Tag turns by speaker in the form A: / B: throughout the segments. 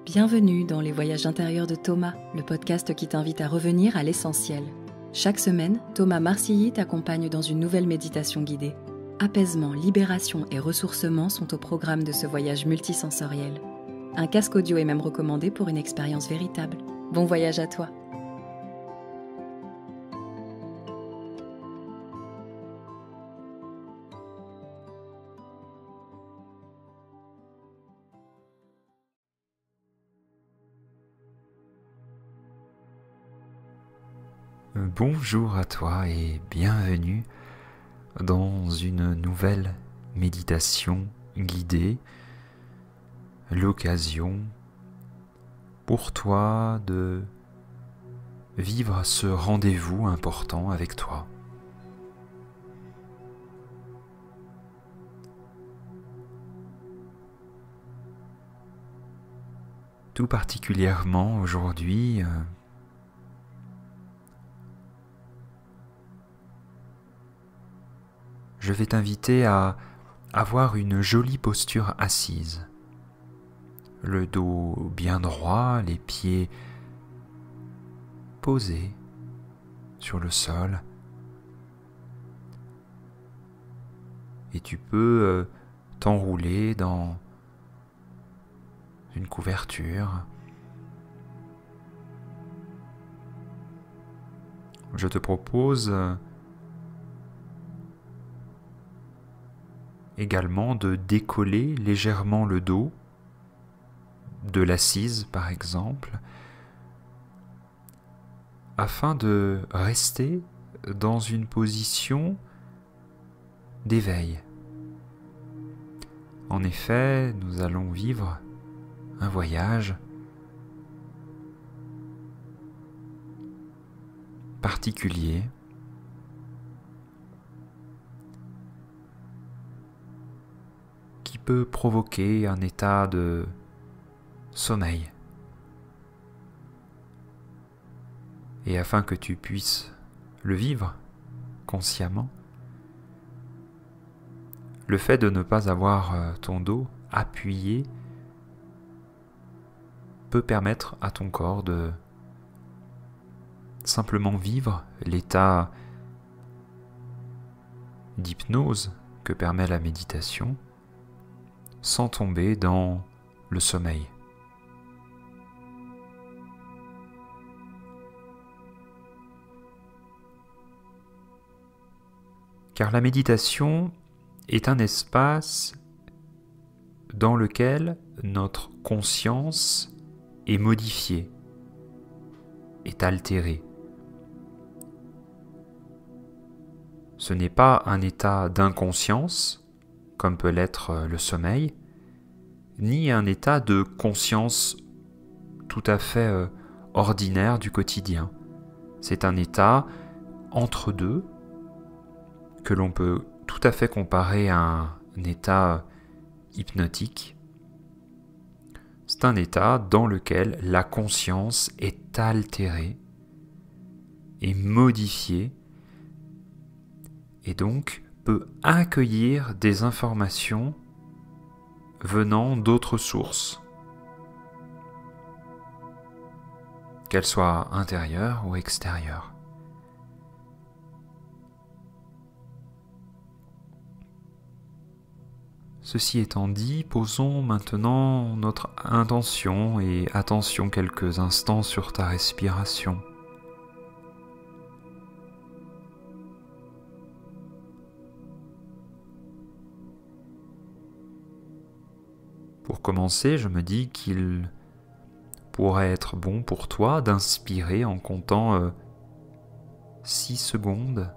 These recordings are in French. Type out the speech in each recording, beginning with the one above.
A: Bienvenue dans les voyages intérieurs de Thomas, le podcast qui t'invite à revenir à l'essentiel. Chaque semaine, Thomas Marcilly t'accompagne dans une nouvelle méditation guidée. Apaisement, libération et ressourcement sont au programme de ce voyage multisensoriel. Un casque audio est même recommandé pour une expérience véritable. Bon voyage à toi!
B: Bonjour à toi et bienvenue dans une nouvelle méditation guidée. L'occasion pour toi de vivre ce rendez-vous important avec toi. Tout particulièrement aujourd'hui, je vais t'inviter à avoir une jolie posture assise. Le dos bien droit, les pieds posés sur le sol. Et tu peux t'enrouler dans une couverture. Je te propose également de décoller légèrement le dos de l'assise par exemple, afin de rester dans une position d'éveil. En effet, nous allons vivre un voyage particulier qui peut provoquer un état de sommeil. Et afin que tu puisses le vivre consciemment, le fait de ne pas avoir ton dos appuyé peut permettre à ton corps de simplement vivre l'état d'hypnose que permet la méditation sans tomber dans le sommeil. Car la méditation est un espace dans lequel notre conscience est modifiée, est altérée. Ce n'est pas un état d'inconscience, comme peut l'être le sommeil, ni un état de conscience tout à fait ordinaire du quotidien. C'est un état entre deux, que l'on peut tout à fait comparer à un état hypnotique. C'est un état dans lequel la conscience est altérée et modifiée et donc peut accueillir des informations venant d'autres sources, qu'elles soient intérieures ou extérieures. Ceci étant dit, posons maintenant notre intention et attention quelques instants sur ta respiration. Pour commencer, je me dis qu'il pourrait être bon pour toi d'inspirer en comptant 6 secondes,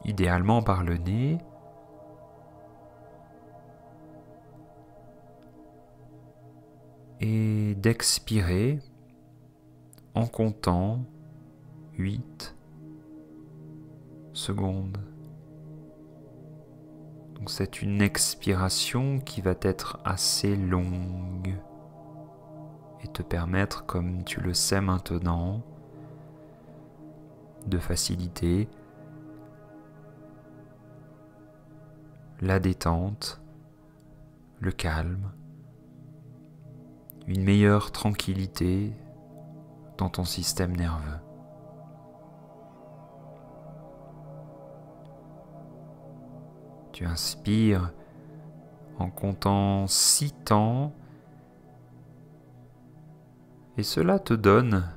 B: idéalement par le nez, et d'expirer en comptant 8 secondes. Donc c'est une expiration qui va être assez longue et te permettre, comme tu le sais maintenant, de faciliter la détente, le calme une meilleure tranquillité dans ton système nerveux. Tu inspires en comptant 6 temps et cela te donne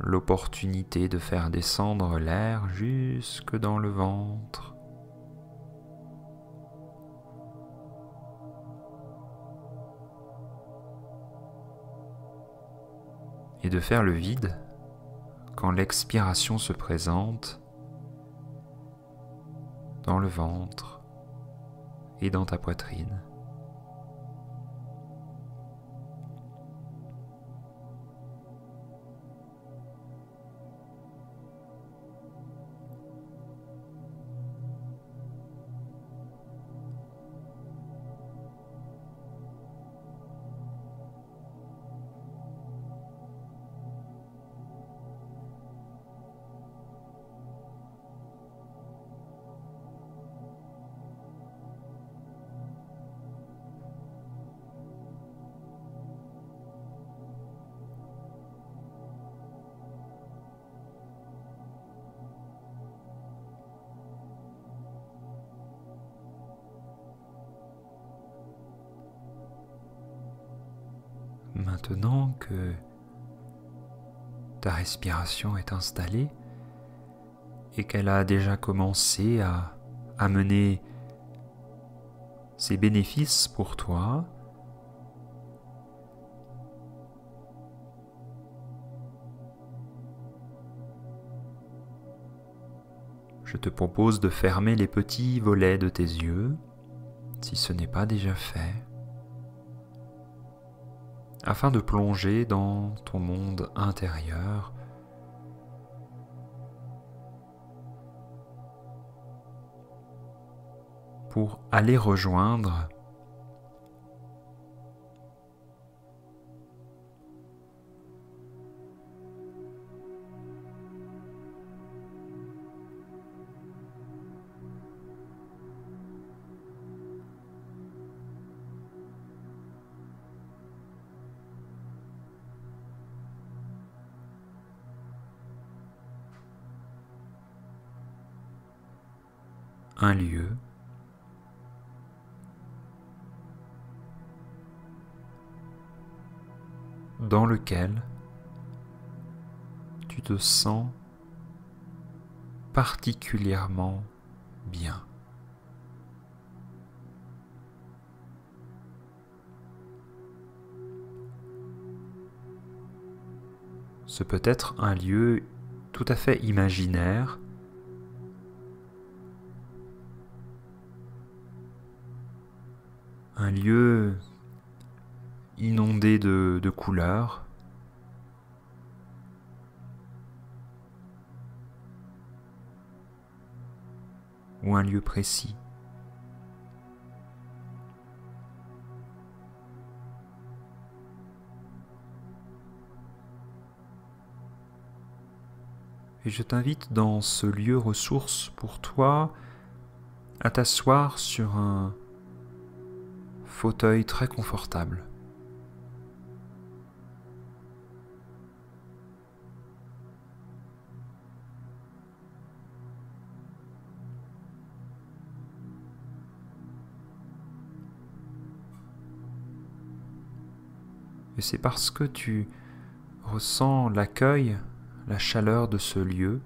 B: l'opportunité de faire descendre l'air jusque dans le ventre. Et de faire le vide quand l'expiration se présente dans le ventre et dans ta poitrine. Maintenant que ta respiration est installée et qu'elle a déjà commencé à amener ses bénéfices pour toi, je te propose de fermer les petits volets de tes yeux, si ce n'est pas déjà fait, afin de plonger dans ton monde intérieur, pour aller rejoindre un lieu dans lequel tu te sens particulièrement bien. Ce peut être un lieu tout à fait imaginaire, un lieu inondé de couleurs, ou un lieu précis. Et je t'invite dans ce lieu ressource pour toi à t'asseoir sur un fauteuil très confortable. Et c'est parce que tu ressens l'accueil, la chaleur de ce lieu,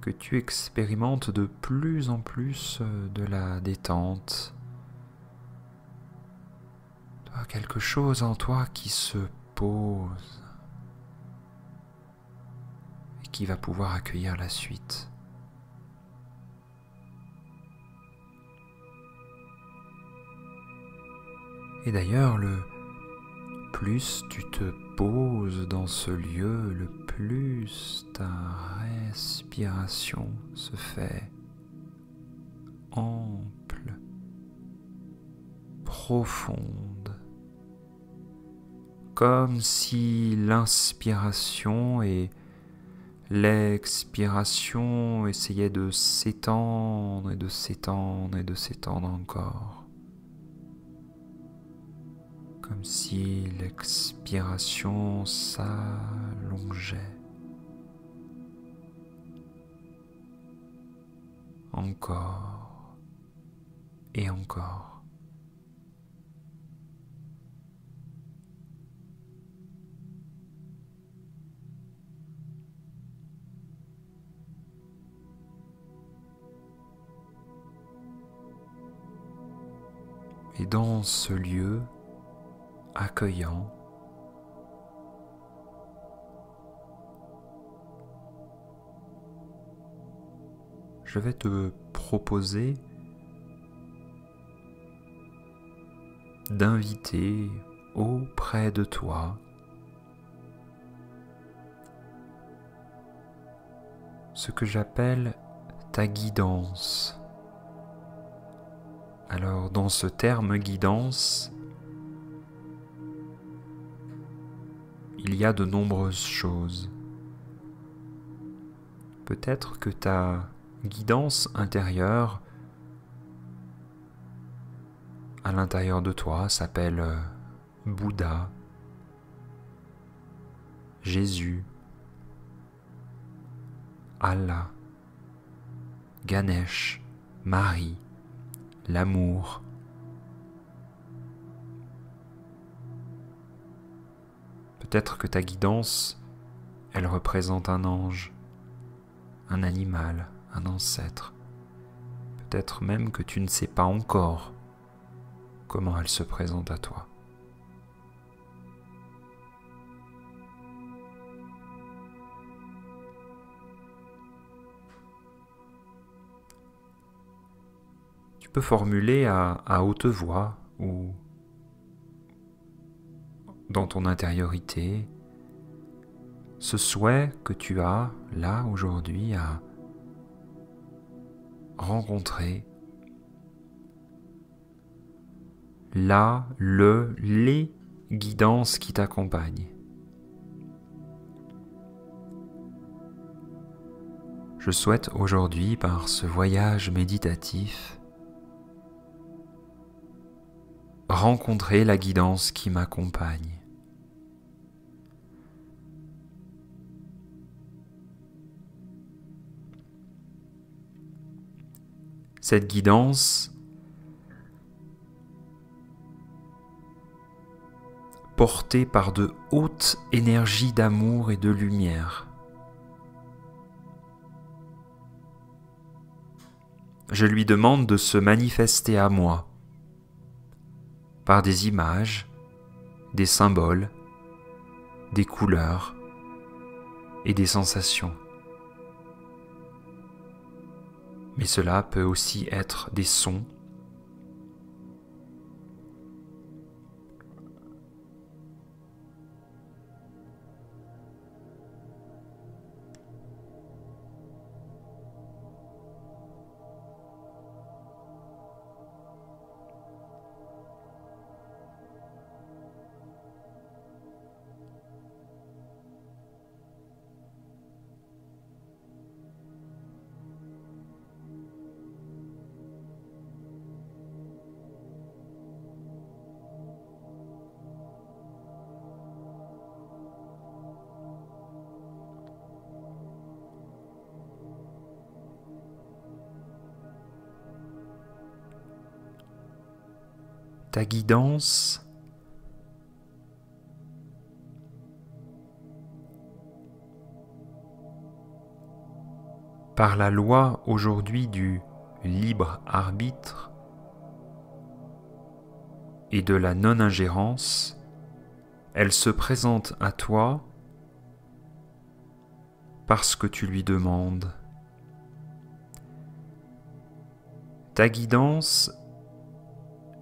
B: que tu expérimentes de plus en plus de la détente. Tu as quelque chose en toi qui se pose et qui va pouvoir accueillir la suite. Et d'ailleurs, le plus tu te poses dans ce lieu, le plus ta respiration se fait ample, profonde, comme si l'inspiration et l'expiration essayaient de s'étendre et de s'étendre et de s'étendre encore. comme si l'expiration s'allongeait. Encore et encore. Et dans ce lieu accueillant, je vais te proposer d'inviter auprès de toi ce que j'appelle ta guidance. Alors, dans ce terme guidance, il y a de nombreuses choses. Peut-être que ta guidance intérieure à l'intérieur de toi s'appelle Bouddha, Jésus, Allah, Ganesh, Marie, l'amour. Peut-être que ta guidance, elle représente un ange, un animal, un ancêtre. Peut-être même que tu ne sais pas encore comment elle se présente à toi. Tu peux formuler à haute voix ou dans ton intériorité ce souhait que tu as là aujourd'hui à rencontrer les guidances qui t'accompagnent. Je souhaite aujourd'hui, par ce voyage méditatif, rencontrer la guidance qui m'accompagne. Cette guidance portée par de hautes énergies d'amour et de lumière. Je lui demande de se manifester à moi par des images, des symboles, des couleurs et des sensations. Mais cela peut aussi être des sons, ta guidance par la loi aujourd'hui du libre arbitre et de la non-ingérence, elle se présente à toi parce que tu lui demandes. Ta guidance,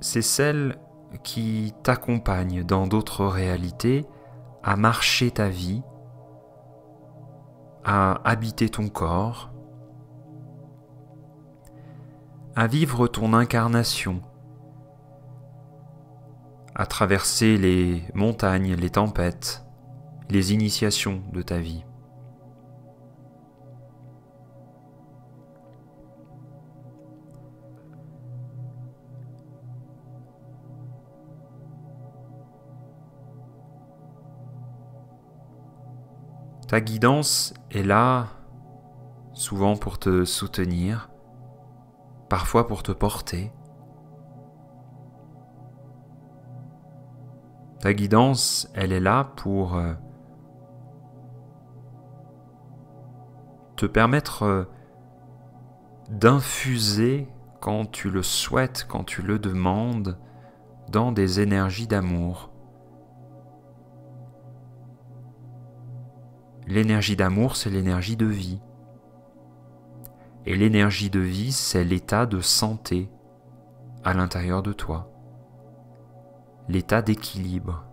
B: c'est celle qui t'accompagne dans d'autres réalités à marcher ta vie, à habiter ton corps, à vivre ton incarnation, à traverser les montagnes, les tempêtes, les initiations de ta vie. Ta guidance est là, souvent pour te soutenir, parfois pour te porter. Ta guidance, elle est là pour te permettre d'infuser, quand tu le souhaites, quand tu le demandes, dans des énergies d'amour. L'énergie d'amour, c'est l'énergie de vie. Et l'énergie de vie, c'est l'état de santé à l'intérieur de toi. L'état d'équilibre.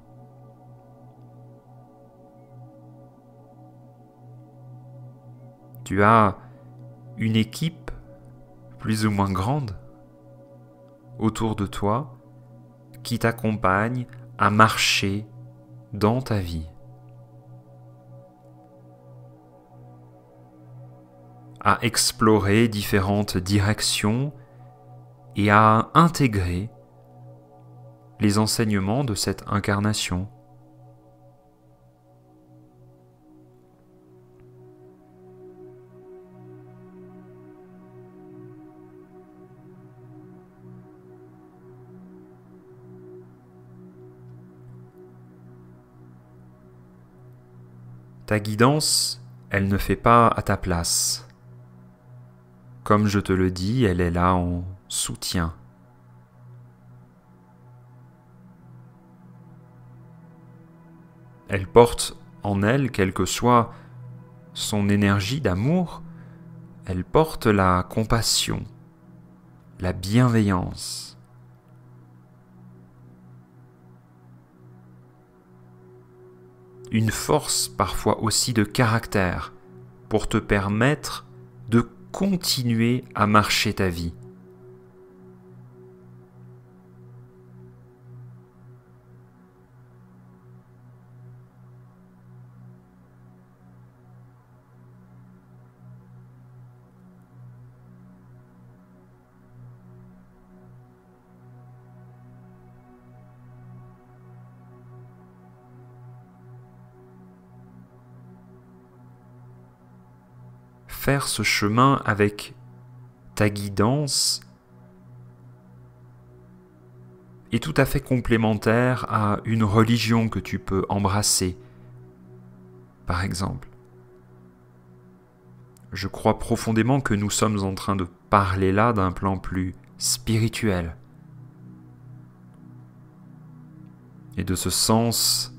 B: Tu as une équipe plus ou moins grande autour de toi qui t'accompagne à marcher dans ta vie, à explorer différentes directions et à intégrer les enseignements de cette incarnation. Ta guidance, elle ne fait pas à ta place. Comme je te le dis, elle est là en soutien. Elle porte en elle, quelle que soit son énergie d'amour, elle porte la compassion, la bienveillance. Une force parfois aussi de caractère pour te permettre de continuer à marcher ta vie. Faire ce chemin avec ta guidance est tout à fait complémentaire à une religion que tu peux embrasser, par exemple. Je crois profondément que nous sommes en train de parler là d'un plan plus spirituel. Et de ce sens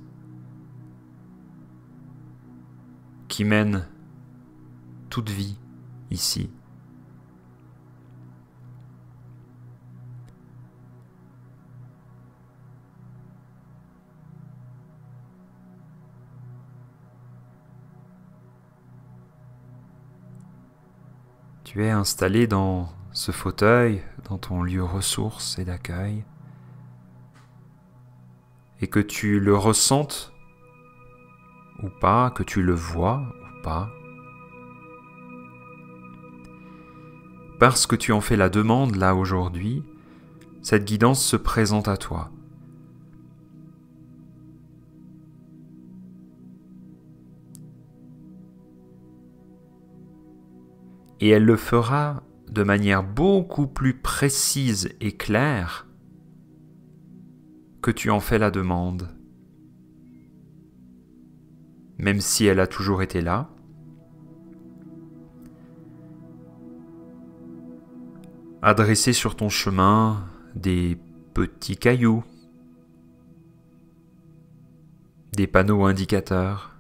B: qui mène toute vie ici. Tu es installé dans ce fauteuil, dans ton lieu ressource et d'accueil, et que tu le ressentes ou pas, que tu le vois ou pas, parce que tu en fais la demande là aujourd'hui, cette guidance se présente à toi. Et elle le fera de manière beaucoup plus précise et claire que tu en fais la demande. Même si elle a toujours été là, adresser sur ton chemin des petits cailloux, des panneaux indicateurs.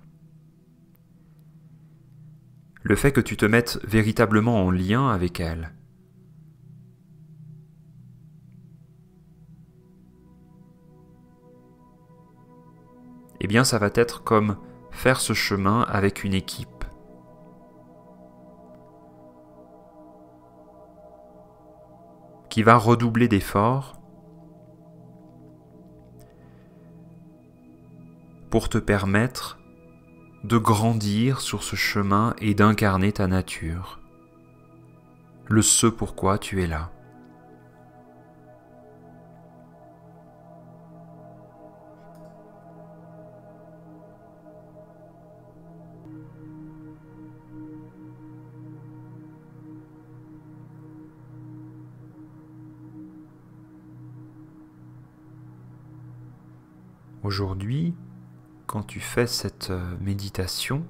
B: Le fait que tu te mettes véritablement en lien avec elle. Eh bien, ça va être comme faire ce chemin avec une équipe. Qui va redoubler d'efforts pour te permettre de grandir sur ce chemin et d'incarner ta nature, le ce pourquoi tu es là. aujourd'hui, quand tu fais cette méditation,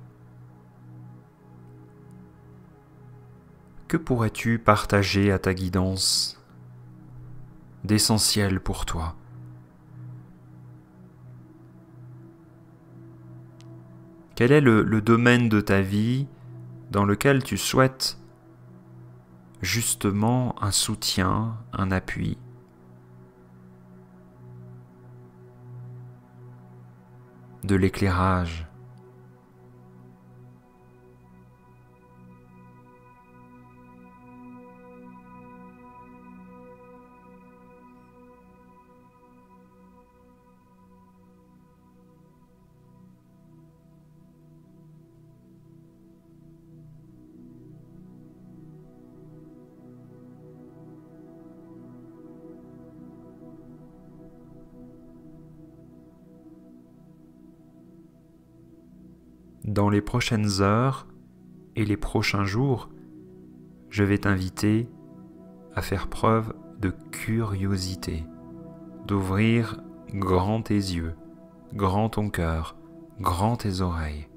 B: que pourrais-tu partager à ta guidance d'essentiel pour toi? Quel est le domaine de ta vie dans lequel tu souhaites justement un soutien, un appui? De l'éclairage. Dans les prochaines heures et les prochains jours, je vais t'inviter à faire preuve de curiosité, d'ouvrir grand tes yeux, grand ton cœur, grand tes oreilles.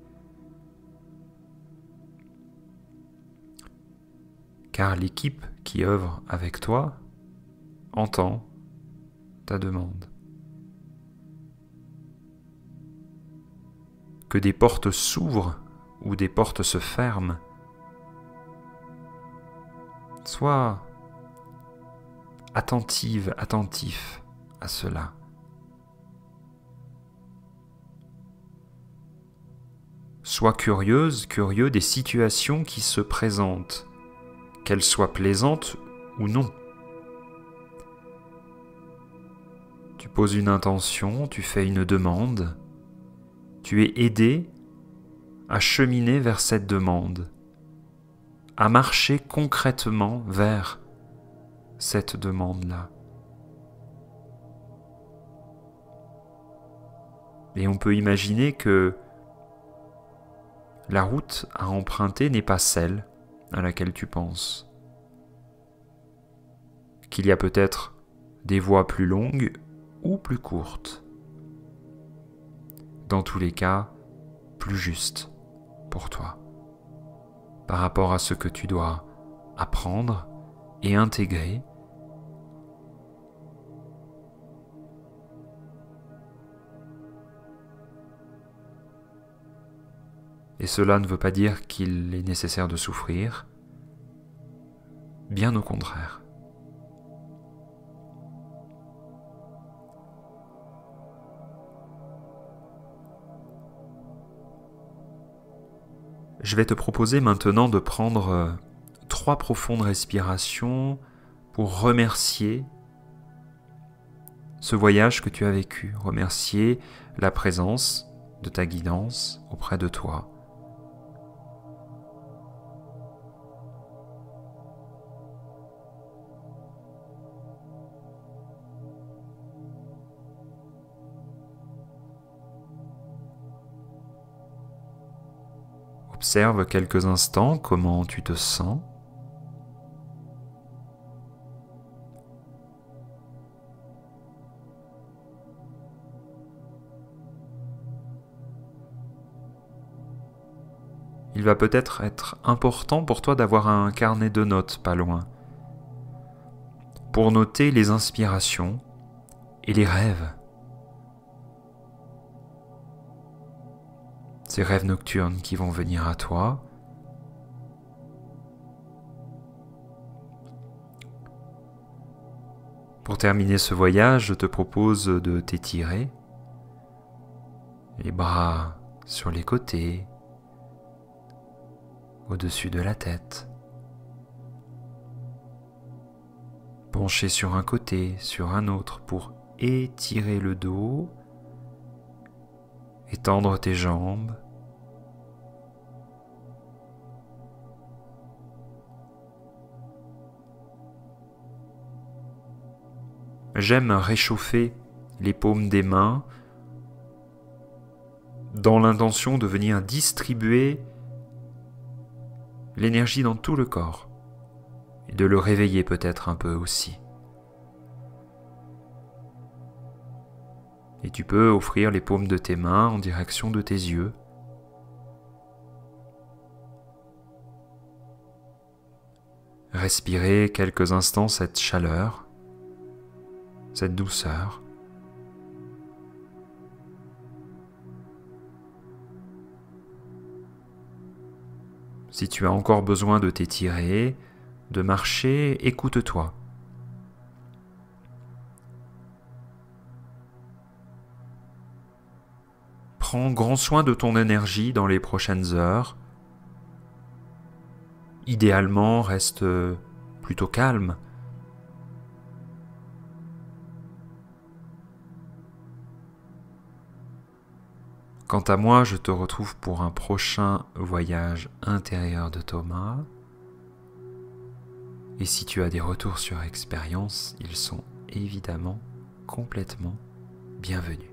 B: Car l'équipe qui œuvre avec toi entend ta demande. Que des portes s'ouvrent ou des portes se ferment, sois attentive, attentif à cela. Sois curieuse, curieux des situations qui se présentent, qu'elles soient plaisantes ou non. Tu poses une intention, tu fais une demande, tu es aidé à cheminer vers cette demande, à marcher concrètement vers cette demande-là. Et on peut imaginer que la route à emprunter n'est pas celle à laquelle tu penses, qu'il y a peut-être des voies plus longues ou plus courtes. Dans tous les cas, plus juste pour toi, par rapport à ce que tu dois apprendre et intégrer. Et cela ne veut pas dire qu'il est nécessaire de souffrir, bien au contraire. Je vais te proposer maintenant de prendre 3 profondes respirations pour remercier ce voyage que tu as vécu, remercier la présence de ta guidance auprès de toi. Observe quelques instants comment tu te sens. Il va peut-être être important pour toi d'avoir un carnet de notes pas loin, pour noter les inspirations et les rêves. Ces rêves nocturnes qui vont venir à toi. Pour terminer ce voyage, je te propose de t'étirer, les bras sur les côtés, au-dessus de la tête, pencher sur un côté, sur un autre pour étirer le dos, étendre tes jambes, j'aime réchauffer les paumes des mains dans l'intention de venir distribuer l'énergie dans tout le corps et de le réveiller peut-être un peu aussi. Et tu peux offrir les paumes de tes mains en direction de tes yeux. Respirer quelques instants cette chaleur, cette douceur. Si tu as encore besoin de t'étirer, de marcher, écoute-toi. Prends grand soin de ton énergie dans les prochaines heures. Idéalement, reste plutôt calme. Quant à moi, je te retrouve pour un prochain voyage intérieur de Thomas. Et si tu as des retours sur expérience, ils sont évidemment complètement bienvenus.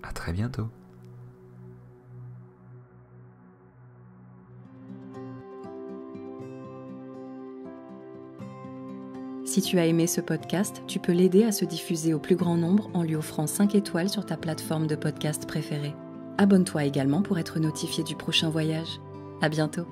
B: À très bientôt.
A: Si tu as aimé ce podcast, tu peux l'aider à se diffuser au plus grand nombre en lui offrant 5 étoiles sur ta plateforme de podcast préférée. Abonne-toi également pour être notifié du prochain voyage. À bientôt.